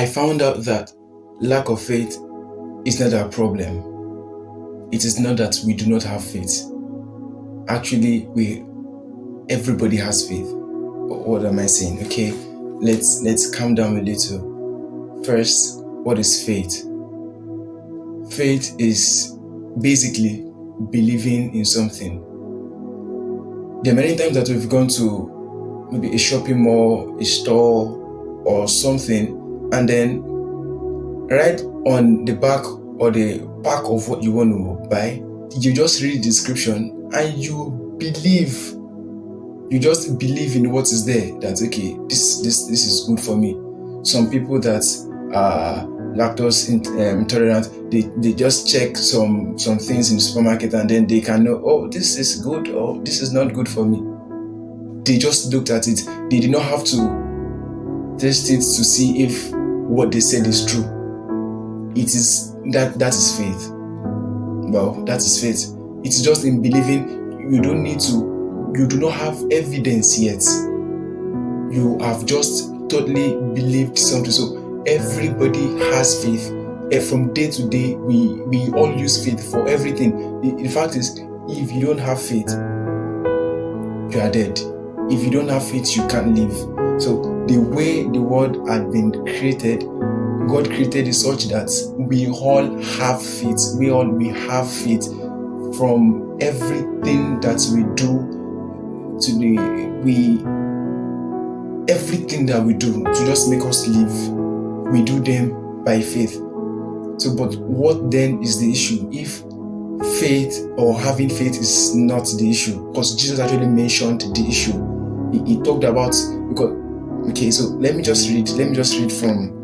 found out that lack of faith is not our problem. It is not that we do not have faith. Actually, everybody has faith. What am I saying? Okay, let's calm down a little. First, what is faith? Faith is basically believing in something. There are many times that we've gone to maybe a shopping mall, a store, or something, and then right on the back or the back of what you want to buy, you just read the description and you believe. You just believe in what is there. That's okay. This is good for me. Some people that are lactose intolerant, they just check some things in the supermarket and then they can know, oh, this is good or this is not good for me. They just looked at it. They did not have to test it to see if what they said is true. It is that is faith. Well, that is faith. It's just in believing. You do not have evidence yet. You have just totally believed something. So everybody has faith. From day to day, we all use faith for everything. The fact is, if you don't have faith, you are dead. If you don't have faith, you can't live. So the way the world had been created, God created it such that we all have faith. We have faith from everything that we do everything that we do to just make us live. We do them by faith. So, but what then is the issue? If faith or having faith is not the issue, because Jesus actually mentioned the issue. He talked about, because okay, so let me just read from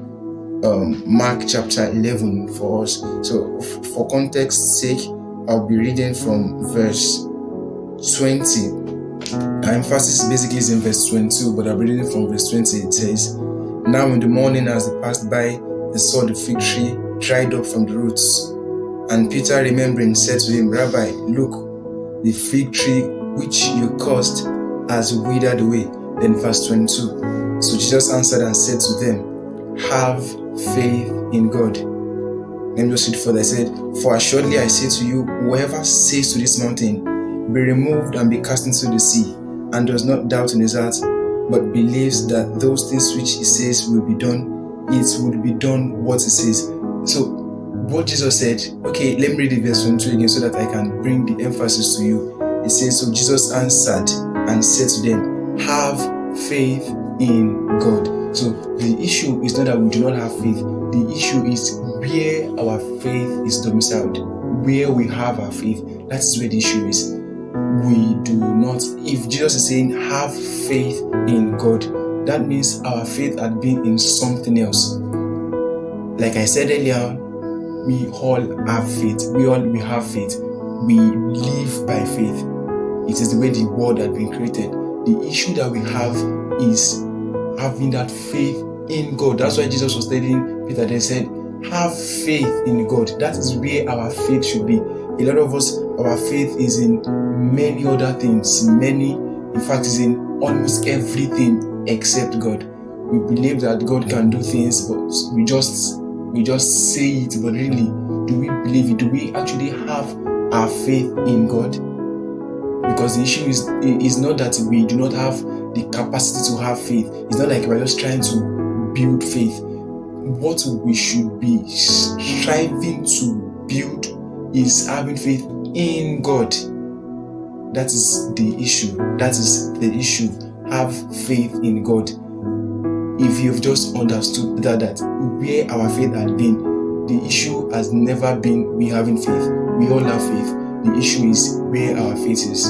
Mark chapter 11 for us. So for context sake, I'll be reading from verse 20. Our emphasis basically is in verse 22, but I'm reading from verse 20. It says, "Now in the morning as they passed by, they saw the fig tree dried up from the roots. And Peter, remembering, said to him, Rabbi, look, the fig tree which you cursed has withered away." Then verse 22. "So Jesus answered and said to them, have faith in God." Let me just read further. I said, "For assuredly I say to you, whoever says to this mountain, be removed and be cast into the sea, and does not doubt in his heart, but believes that those things which he says will be done, it will be done what he says." So what Jesus said, okay, let me read the verse 22 again so that I can bring the emphasis to you. It says, "So Jesus answered and said to them, have faith in God." So the issue is not that we do not have faith. The issue is where our faith is domiciled, where we have our faith. That is where the issue is. We do not. If Jesus is saying have faith in God, that means our faith had been in something else. Like I said earlier, we all have faith. We have faith. We live by faith. It is the way the world had been created. The issue that we have is having that faith in God. That's why Jesus was telling Peter, they said, have faith in God. That is where our faith should be. A lot of us, our faith is in many other things. In fact, is in almost everything except God. We believe that God can do things, but we just say it. But really, do we believe it? Do we actually have our faith in God? Because the issue is not that we do not have the capacity to have faith. It's not like we're just trying to build faith. What we should be striving to build is having faith in God. That is the issue. That is the issue. Have faith in God. If you've just understood that where our faith had been, the issue has never been we having faith. We all have faith. The issue is where our faith is.